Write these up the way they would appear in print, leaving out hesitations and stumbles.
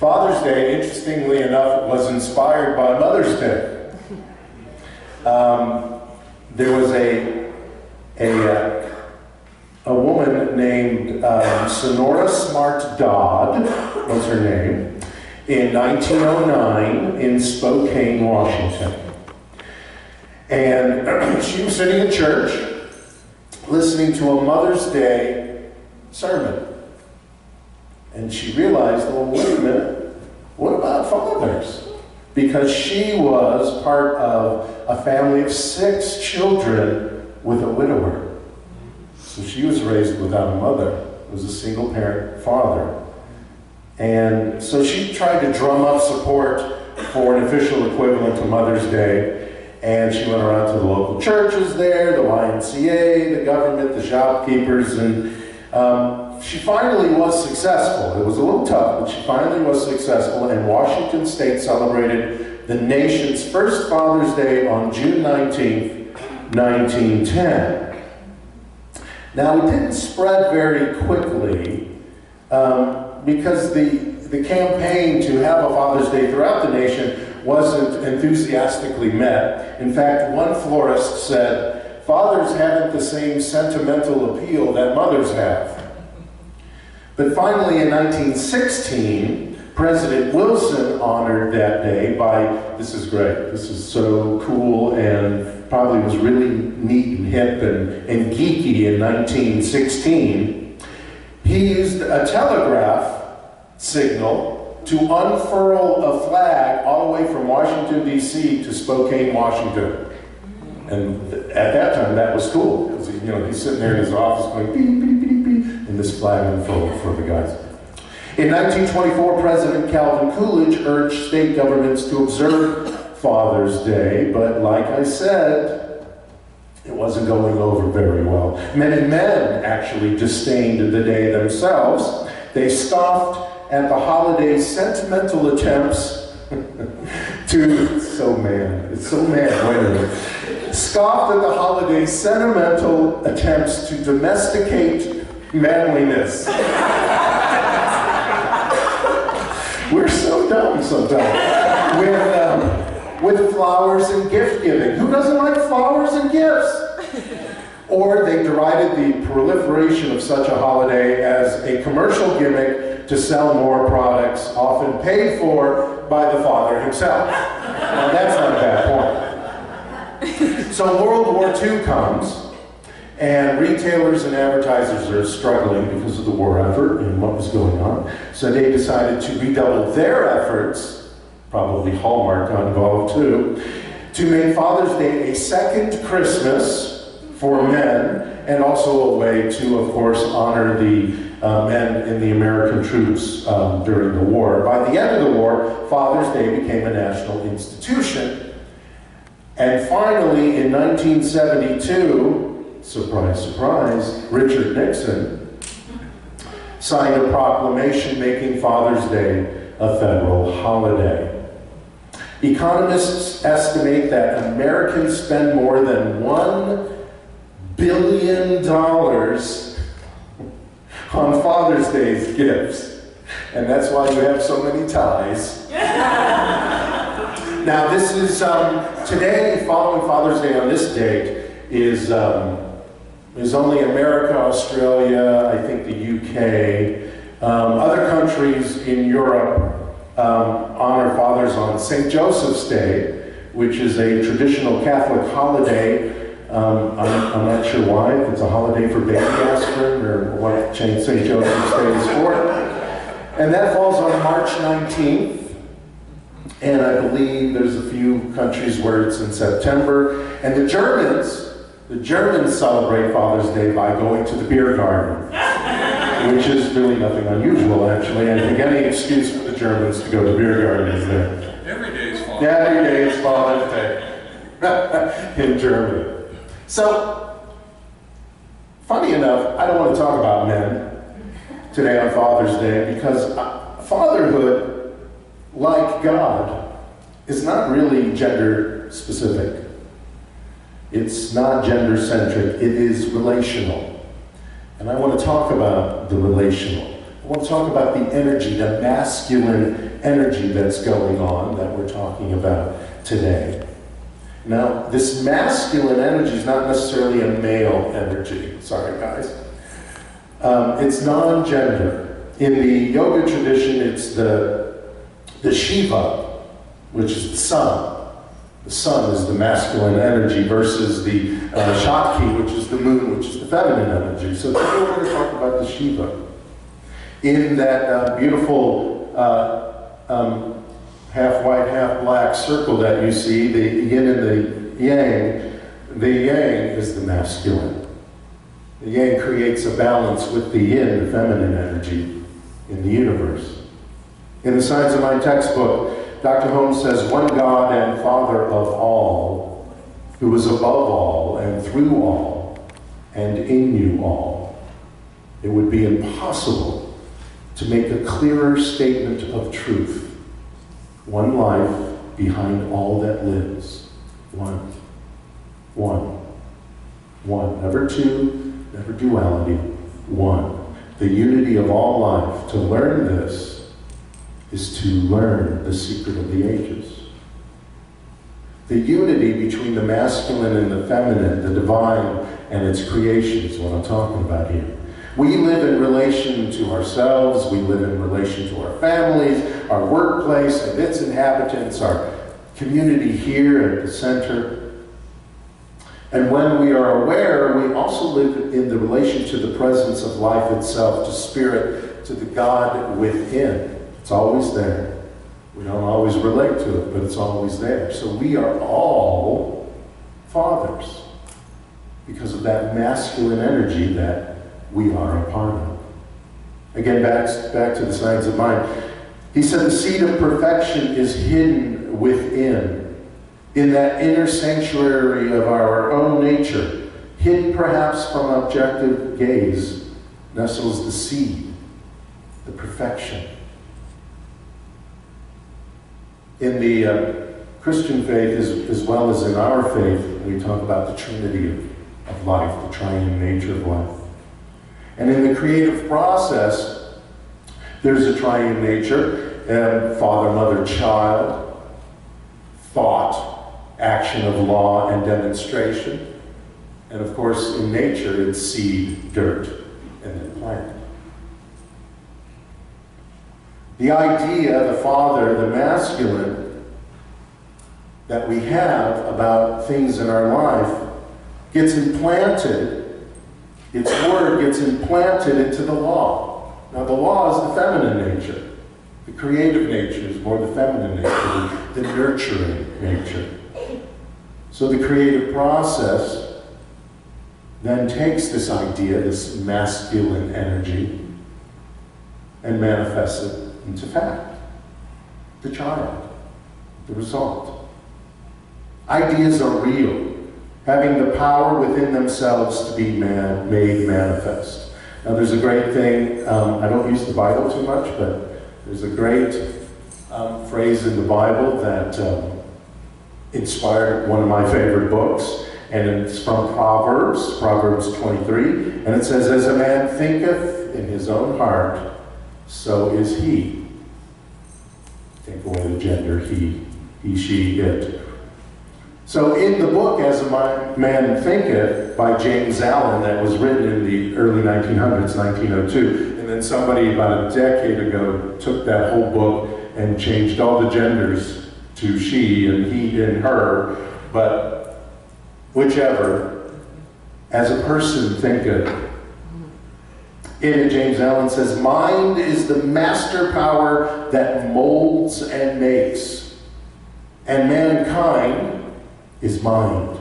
Father's Day, interestingly enough, was inspired by Mother's Day. There was a woman named Sonora Smart Dodd, was her name, in 1909 in Spokane, Washington. And she was sitting in church listening to a Mother's Day sermon. And she realized, well, wait a minute, what about fathers? Because she was part of a family of 6 children with a widower. So she was raised without a mother. It was a single parent father. And so she tried to drum up support for an official equivalent to Mother's Day. And she went around to the local churches there, the YMCA, the government, the shopkeepers, and she finally was successful. It was a little tough, but she finally was successful, and Washington State celebrated the nation's first Father's Day on June 19th, 1910. Now, it didn't spread very quickly because the campaign to have a Father's Day throughout the nation wasn't enthusiastically met. In fact, one florist said, "Fathers haven't the same sentimental appeal that mothers have." But finally, in 1916, President Wilson honored that day by, this is great, this is so cool, and probably was really neat and hip and geeky in 1916. He used a telegraph signal to unfurl a flag all the way from Washington, D.C. to Spokane, Washington. And at that time, that was cool. Because, he's sitting there in his office going, beep, beep, beep, beep, and this flag unfurled for the guys. In 1924, President Calvin Coolidge urged state governments to observe Father's Day, but like I said, it wasn't going over very well. Many men actually disdained the day themselves. They scoffed at the holiday's sentimental attempts it's so man, wait a minute. Scoffed at the holiday's sentimental attempts to domesticate manliness. We're so dumb sometimes with flowers and gift giving. Who doesn't like flowers and gifts? Or they derided the proliferation of such a holiday as a commercial gimmick to sell more products, often paid for by the father himself. Now that's not a bad point. So World War II comes, and retailers and advertisers are struggling because of the war effort and what was going on. So they decided to redouble their efforts, probably Hallmark got involved too, to make Father's Day a second Christmas for men, and also a way to, of course, honor the men in the American troops during the war. By the end of the war, Father's Day became a national institution. And finally, in 1972, surprise, surprise, Richard Nixon signed a proclamation making Father's Day a federal holiday. Economists estimate that Americans spend more than $1 billion on Father's Day's gifts. And that's why you have so many ties. Now this is, today, following Father's Day on this date, is only America, Australia, I think the UK. Other countries in Europe honor fathers on St. Joseph's Day, which is a traditional Catholic holiday. I'm not sure why, if it's a holiday for baby aspirin or what St. Joseph's Day is for. And that falls on March 19th. And I believe there's a few countries where it's in September. And the Germans celebrate Father's Day by going to the beer garden, which is really nothing unusual, actually. And I think any excuse for the Germans to go to the beer garden is there. Every day is Father's Day. Yeah, every day is Father's Day in Germany. So, funny enough, I don't want to talk about men today on Father's Day because fatherhood, like God, is not really gender specific. It's not gender-centric, it is relational. And I want to talk about the relational. I want to talk about the energy, the masculine energy that's going on that we're talking about today. Now, this masculine energy is not necessarily a male energy. Sorry, guys. It's non-gender. In the yoga tradition, it's the Shiva, which is the sun. The sun is the masculine energy versus the Shakti, which is the moon, which is the feminine energy. So today we're going to talk about the Shiva. In that beautiful half white, half black circle that you see, the yin and the yang is the masculine. The yang creates a balance with the yin, the feminine energy, in the universe. In the Science of Mind textbook, Dr. Holmes says, one God and Father of all, who is above all and through all and in you all. It would be impossible to make a clearer statement of truth. One life behind all that lives. One. Never two, never duality. One. The unity of all life. To learn this is to learn the secret of the ages. The unity between the masculine and the feminine, the divine and its creation is what I'm talking about here. We live in relation to ourselves, we live in relation to our families, our workplace and its inhabitants, our community here at the center. And when we are aware, we also live in the relation to the presence of life itself, to spirit, to the God within. It's always there. We don't always relate to it, but it's always there. So we are all fathers because of that masculine energy that we are a part of. Again, back to the Science of Mind. He said the seed of perfection is hidden within, in that inner sanctuary of our own nature, hidden perhaps from objective gaze, nestles the seed, the perfection. In the Christian faith, as well as in our faith, we talk about the trinity of life, the triune nature of life. And in the creative process, there's a triune nature, father, mother, child, thought, action of law and demonstration. And of course, in nature, it's seed, dirt, and then plant. The idea, the father, the masculine, that we have about things in our life gets implanted, its word gets implanted into the law. Now the law is the feminine nature. The creative nature is more the feminine nature, the nurturing nature. So the creative process then takes this idea, this masculine energy, and manifests it into fact. The child, the result. Ideas are real, having the power within themselves to be made manifest. Now there's a great thing, I don't use the Bible too much, but there's a great phrase in the Bible that inspired one of my favorite books, and it's from Proverbs 23, and it says, as a man thinketh in his own heart, so is he. Take away the gender, he, she, it. So in the book, As a Man Thinketh, by James Allen, that was written in the early 1900s, 1902, and then somebody about a decade ago took that whole book and changed all the genders to she and he and her, but whichever, as a person thinketh. In it, James Allen says, mind is the master power that molds and makes, and mankind is mind,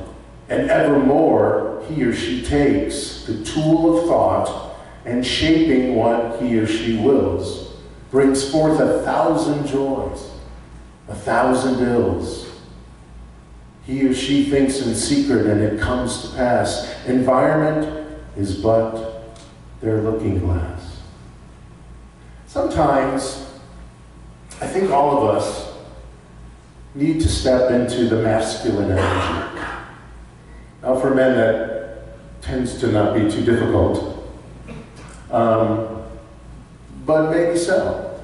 and evermore he or she takes the tool of thought and shaping what he or she wills, brings forth 1,000 joys, 1,000 ills. He or she thinks in secret and it comes to pass. Environment is but their looking glass. Sometimes, I think all of us need to step into the masculine energy. Now for men that tends to not be too difficult. but maybe so,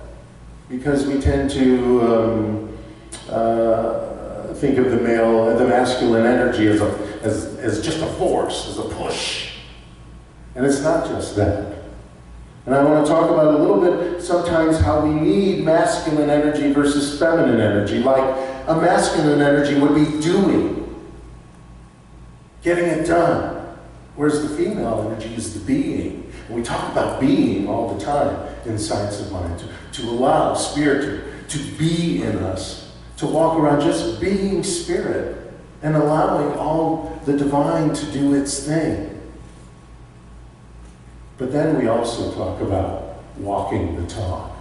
because we tend to think of the masculine energy as just a force, as a push. And it's not just that. And I want to talk about a little bit sometimes how we need masculine energy versus feminine energy. Like a masculine energy would be doing, getting it done, whereas the female energy is the being. And we talk about being all the time in Science of Mind, to allow spirit to be in us, to walk around just being spirit and allowing all the divine to do its thing. But then we also talk about walking the talk,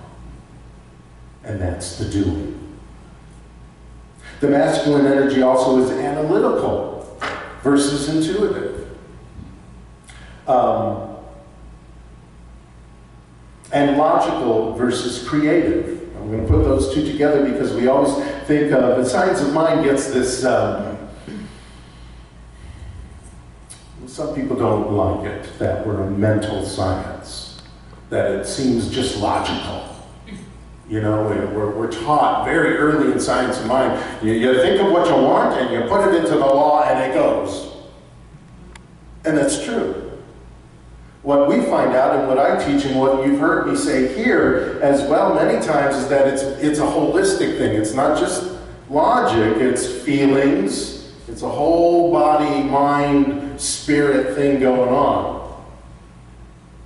and that's the doing. The masculine energy also is analytical versus intuitive. And logical versus creative. I'm going to put those two together because we always think of, the Science of Mind gets this, some people don't like it, that we're a mental science, that it seems just logical. You know, we're taught very early in Science of Mind, you think of what you want and you put it into the law and it goes. And that's true. What we find out and what I teach and what you've heard me say here as well many times is that it's a holistic thing. It's not just logic, it's feelings, it's a whole body, mind, spirit thing going on.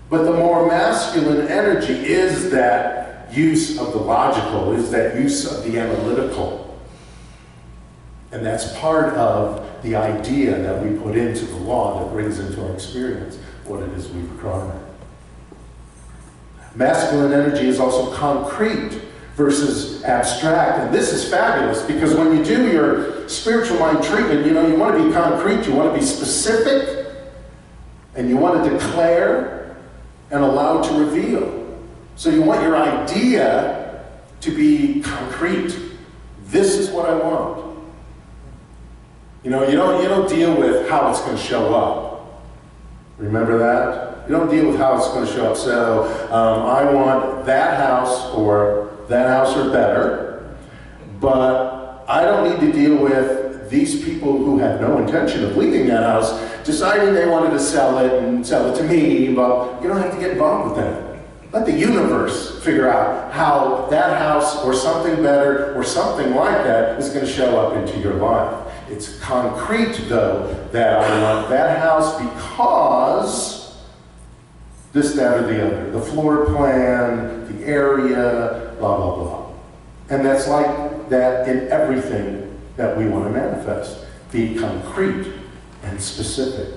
But the more masculine energy is that use of the logical, is that use of the analytical. And that's part of the idea that we put into the law that brings into our experience what it is we require. Masculine energy is also concrete versus abstract. And this is fabulous because when you do your spiritual mind treatment, you know, you want to be concrete, you want to be specific, and you want to declare and allow to reveal. So you want your idea to be concrete. This is what I want. You know, you don't deal with how it's going to show up. Remember that? You don't deal with how it's going to show up. So I want that house or better, but I don't need to deal with these people who have no intention of leaving that house deciding they wanted to sell it and sell it to me, but you don't have to get involved with that. Let the universe figure out how that house or something better or something like that is going to show up into your life. It's concrete, though, that I want that house because this, that, or the other. The floor plan, the area, blah, blah, blah. And that's like that in everything that we want to manifest. Be concrete and specific.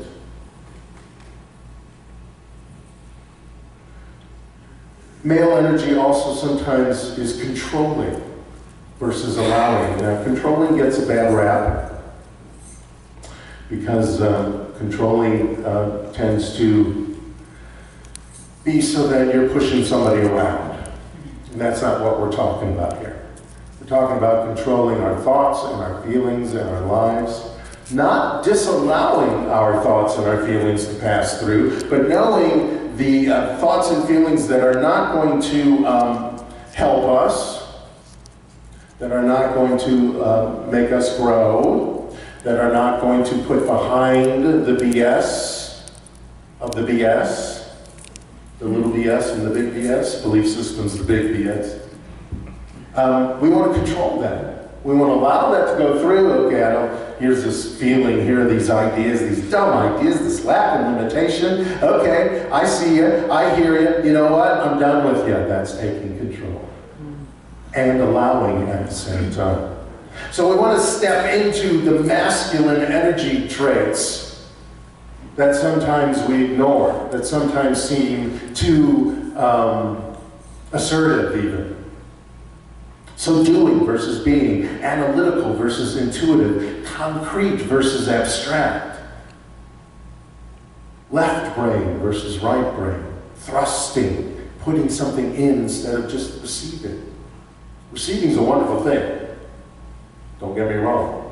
Male energy also sometimes is controlling versus allowing. Now, controlling gets a bad rap because controlling tends to be so that you're pushing somebody around. And that's not what we're talking about here. We're talking about controlling our thoughts and our feelings and our lives. Not disallowing our thoughts and our feelings to pass through, but knowing the thoughts and feelings that are not going to help us, that are not going to make us grow, that are not going to put behind the BS of the BS, the little BS and the big BS, belief systems, the big BS. We want to control that. We want to allow that to go through. Okay, here's this feeling, here are these ideas, these dumb ideas, this lack of limitation. Okay, I see you, I hear you, you know what, I'm done with you. That's taking control. And allowing at the same time. So we want to step into the masculine energy traits that sometimes we ignore, that sometimes seem too assertive even. So doing versus being, analytical versus intuitive, concrete versus abstract, left brain versus right brain, thrusting, putting something in instead of just receiving. Receiving is a wonderful thing. Don't get me wrong.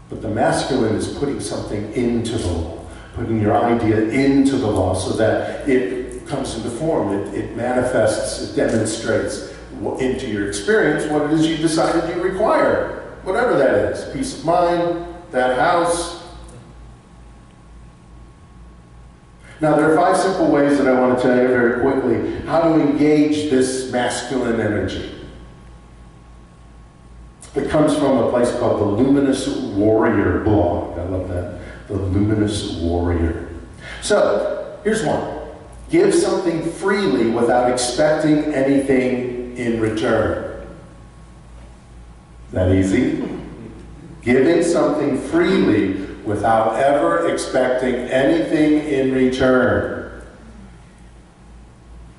But the masculine is putting something into the law, putting your idea into the law so that it comes into form. It manifests, it demonstrates into your experience what it is you decided you require. Whatever that is. Peace of mind, that house. Now, there are 5 simple ways that I want to tell you very quickly how to engage this masculine energy. It comes from a place called the Luminous Warrior blog. I love that. The Luminous Warrior. So, here's one. Give something freely without expecting anything in return. Is that easy? Giving something freely without ever expecting anything in return.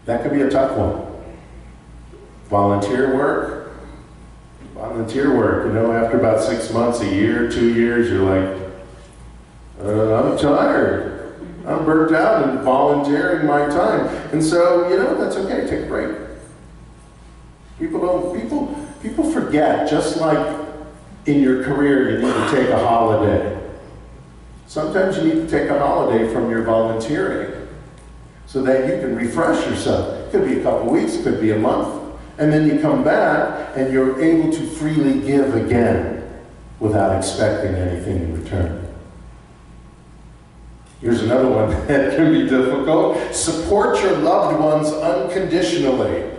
That could be a tough one. Volunteer work. Volunteer work, you know, after about 6 months, a year, 2 years, you're like, I'm tired. I'm burnt out and volunteering my time. And so, you know, that's okay, take a break. People forget, just like in your career, you need to take a holiday. Sometimes you need to take a holiday from your volunteering so that you can refresh yourself. It could be a couple weeks, it could be a month. And then you come back and you're able to freely give again without expecting anything in return. Here's another one that can be difficult. Support your loved ones unconditionally.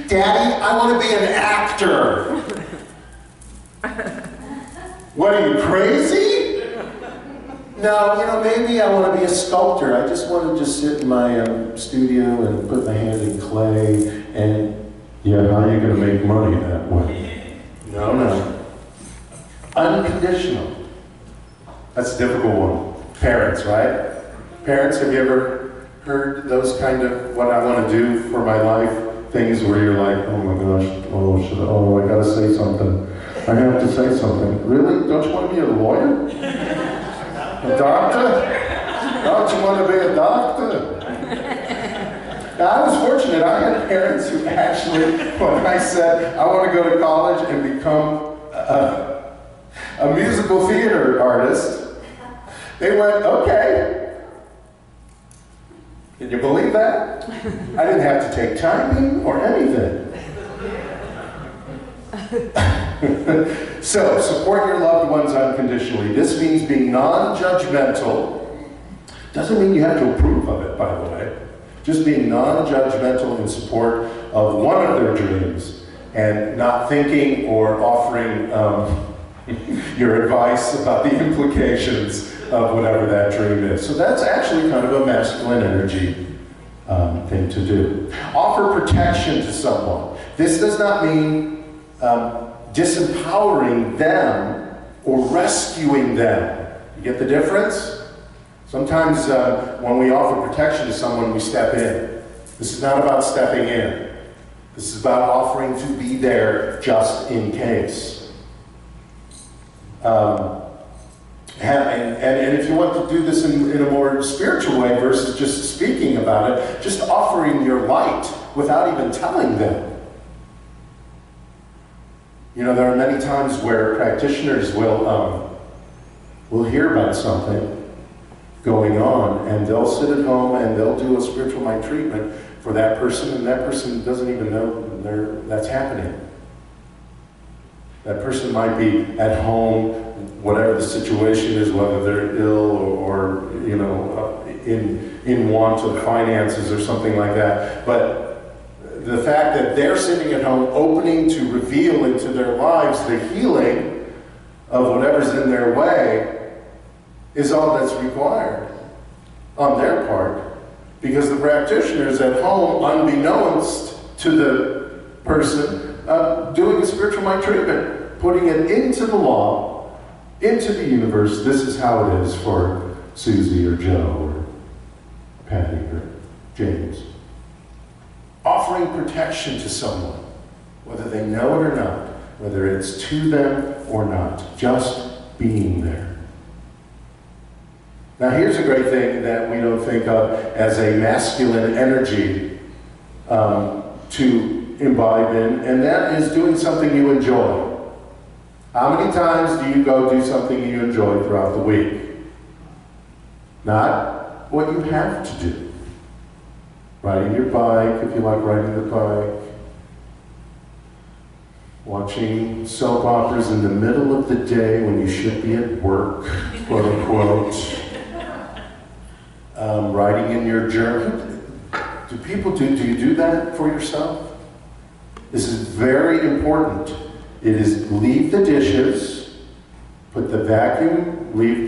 Daddy, I want to be an actor. What, are you crazy? No, you know, maybe I want to be a sculptor. I just want to just sit in my studio and put my hand in clay and, yeah, how are you going to make money that way? No. Unconditional. That's a difficult one. Parents, right? Parents, have you ever heard those kind of what I want to do for my life? Things where you're like, oh my gosh, I gotta say something. I have to say something. Really? Don't you want to be a lawyer? A doctor? Don't you want to be a doctor? Now, I was fortunate. I had parents who actually, when I said I want to go to college and become a musical theater artist, they went, okay. Can you believe that? I didn't have to take timing or anything. So, support your loved ones unconditionally. This means being non-judgmental. Doesn't mean you have to approve of it, by the way. Just being non-judgmental in support of one of their dreams and not thinking or offering your advice about the implications of whatever that dream is. So that's actually kind of a masculine energy thing to do. Offer protection to someone. This does not mean disempowering them or rescuing them. You get the difference? Sometimes when we offer protection to someone, we step in. This is not about stepping in. This is about offering to be there just in case. And if you want to do this in a more spiritual way versus just speaking about it, just offering your light without even telling them. You know, there are many times where practitioners will hear about something going on, and they'll sit at home and they'll do a spiritual mind treatment for that person, and that person doesn't even know that's happening. That person might be at home, whatever the situation is, whether they're ill or you know, in want of finances or something like that. But the fact that they're sitting at home opening to reveal into their lives the healing of whatever's in their way is all that's required on their part, because the practitioner's at home, unbeknownst to the person, doing a spiritual mind treatment, putting it into the law, into the universe. This is how it is for Susie or Joe or Patty or James. Offering protection to someone, whether they know it or not, whether it's to them or not, just being there. Now here's a great thing that we don't think of as a masculine energy to imbibe in, and that is doing something you enjoy. How many times do you go do something you enjoy throughout the week? Not what you have to do. Riding your bike, if you like riding the bike. Watching soap operas in the middle of the day when you should be at work, quote unquote. Writing in your journal. Do you do that for yourself? This is very important. It is leave the dishes, leave the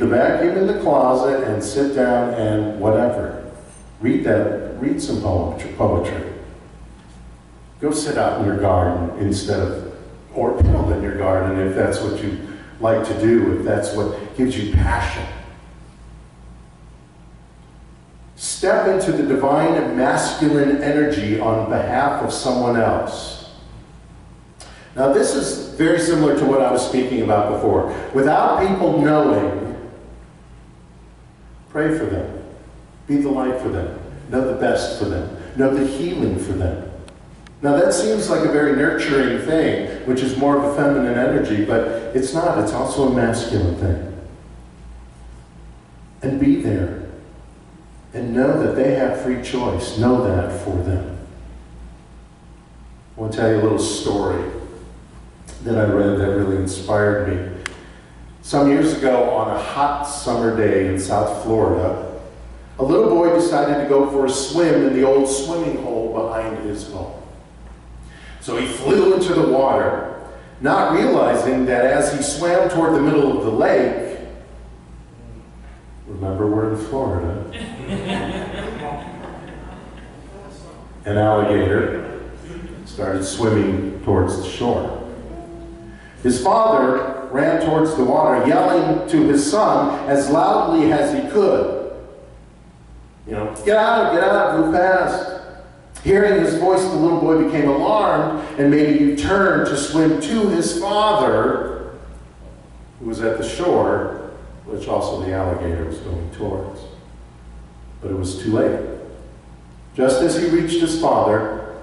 vacuum in the closet, and sit down and whatever. Read some poetry. Go sit out in your garden or piddle in your garden if that's what you like to do, if that's what gives you passion. Step into the divine and masculine energy on behalf of someone else. Now this is very similar to what I was speaking about before. Without people knowing, pray for them. Be the light for them. Know the best for them. Know the healing for them. Now that seems like a very nurturing thing, which is more of a feminine energy, but it's not. It's also a masculine thing. And be there. And know that they have free choice. Know that for them. I want to tell you a little story that I read that really inspired me. Some years ago, on a hot summer day in South Florida, a little boy decided to go for a swim in the old swimming hole behind his home. So he flew into the water, not realizing that as he swam toward the middle of the lake, remember we're in Florida, an alligator started swimming towards the shore. His father ran towards the water, yelling to his son as loudly as he could. Get out, move past. Hearing his voice, the little boy became alarmed and made a U-turn to swim to his father, who was at the shore, which also the alligator was going towards. But it was too late. Just as he reached his father,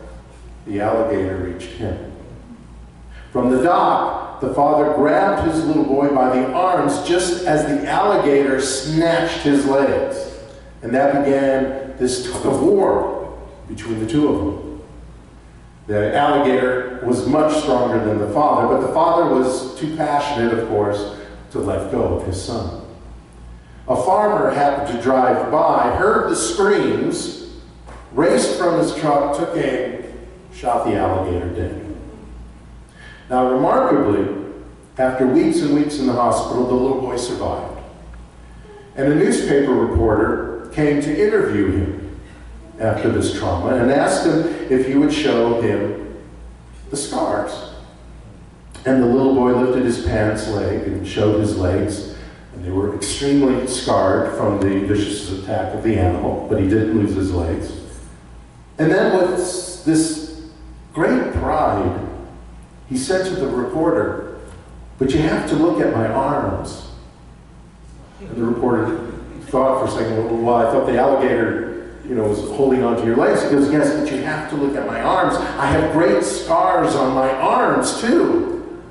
the alligator reached him. From the dock, the father grabbed his little boy by the arms just as the alligator snatched his legs. And that began this tug of war between the two of them. The alligator was much stronger than the father, but the father was too passionate, of course, to let go of his son. A farmer happened to drive by, heard the screams, raced from his truck, took aim, shot the alligator dead. Now, remarkably, after weeks and weeks in the hospital, the little boy survived. And a newspaper reporter came to interview him after this trauma and asked him if he would show him the scars. And the little boy lifted his pants leg and showed his legs, and they were extremely scarred from the vicious attack of the animal, but he didn't lose his legs. And then with this great pride, he said to the reporter, "But you have to look at my arms." And the reporter thought for a second, well, I thought the alligator, was holding onto your legs. He goes, "Yes, but you have to look at my arms. I have great scars on my arms, too."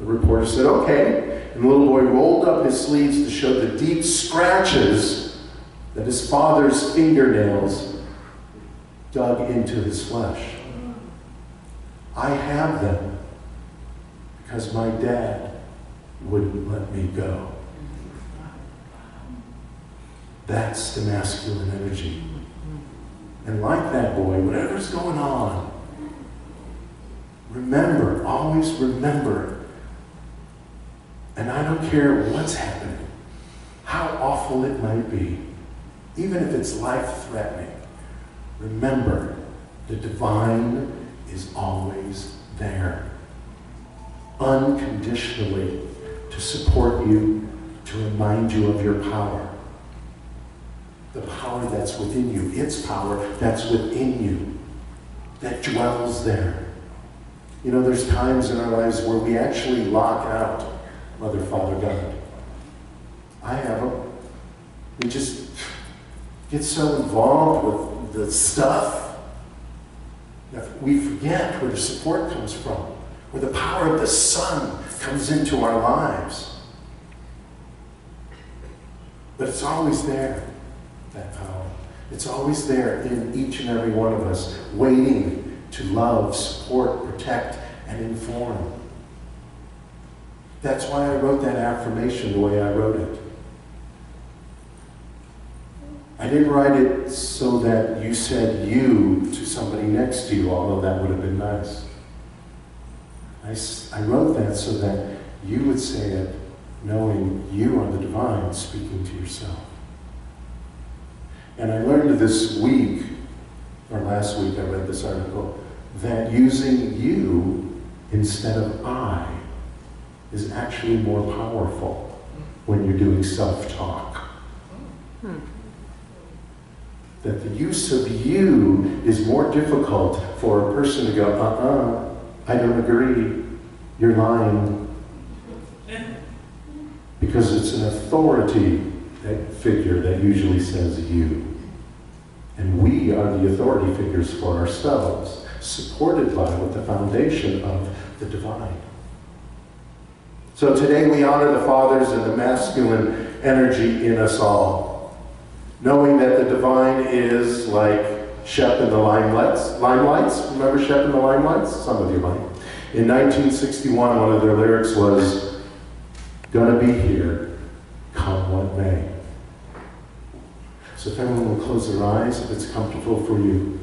The reporter said, "Okay." And the little boy rolled up his sleeves to show the deep scratches that his father's fingernails dug into his flesh. "I have them because my dad wouldn't let me go." That's the masculine energy. And like that boy, whatever's going on, remember, always remember, and I don't care what's happening, how awful it might be, even if it's life-threatening, remember, the divine is always there, unconditionally, to support you, to remind you of your power. The power that's within you, its power that's within you, that dwells there. There's times in our lives where we actually lock out Mother, Father, God. I have them. We just get so involved with the stuff that we forget where the support comes from, where the power of the sun comes into our lives. But it's always there. that power. It's always there in each and every one of us, waiting to love, support, protect, and inform. That's why I wrote that affirmation the way I wrote it. I didn't write it so that you said you to somebody next to you, although that would have been nice. I wrote that so that you would say it knowing you are the divine speaking to yourself. And I learned this week, or last week I read this article, that using you instead of I is actually more powerful when you're doing self-talk. That the use of you is more difficult for a person to go, I don't agree, you're lying. Because it's an authority figure that usually says you. And we are the authority figures for ourselves, supported by with the foundation of the divine. So today we honor the fathers and the masculine energy in us all, knowing that the divine is like Shep and the Limelights. Remember Shep and the Limelights? Some of you might. In 1961, one of their lyrics was, "Gonna be here, come what may." So if everyone will close their eyes, if it's comfortable for you,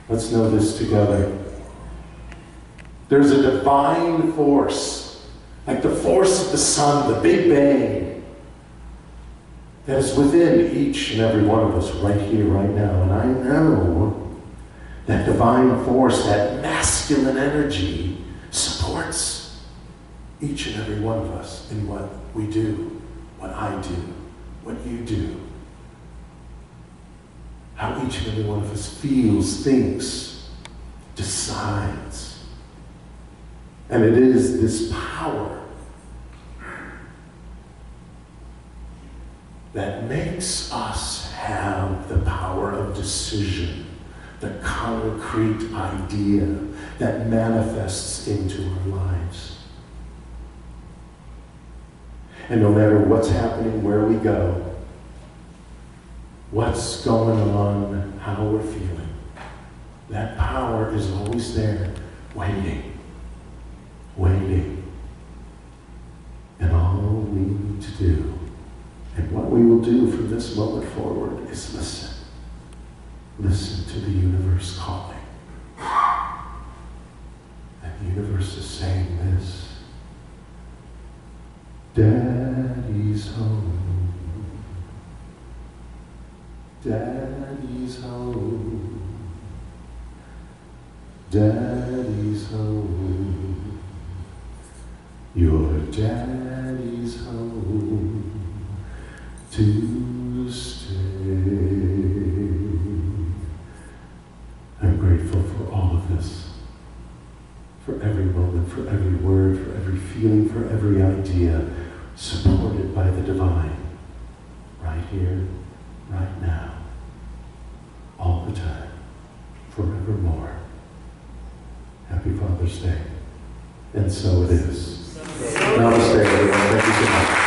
let's know this together. There's a divine force, like the force of the sun, the Big Bang, that is within each and every one of us right here, right now. And I know that divine force, that masculine energy, supports each and every one of us in what we do, what I do, what you do. How each and every one of us feels, thinks, decides. And it is this power that makes us have the power of decision, the concrete idea that manifests into our lives. And no matter what's happening, where we go, what's going on, how we're feeling, that power is always there, waiting. And all we need to do, and what we will do from this moment forward, is listen. Listen to the universe calling. And the universe is saying this: Daddy's home. Daddy's home. Daddy's home. Your daddy's home to stay. I'm grateful for all of this, for every moment, for every word, for every feeling, for every idea, supported by the divine, right here, right now, all the time, forevermore. Happy Father's Day. And so it is. Namaste, everyone. Thank you so much.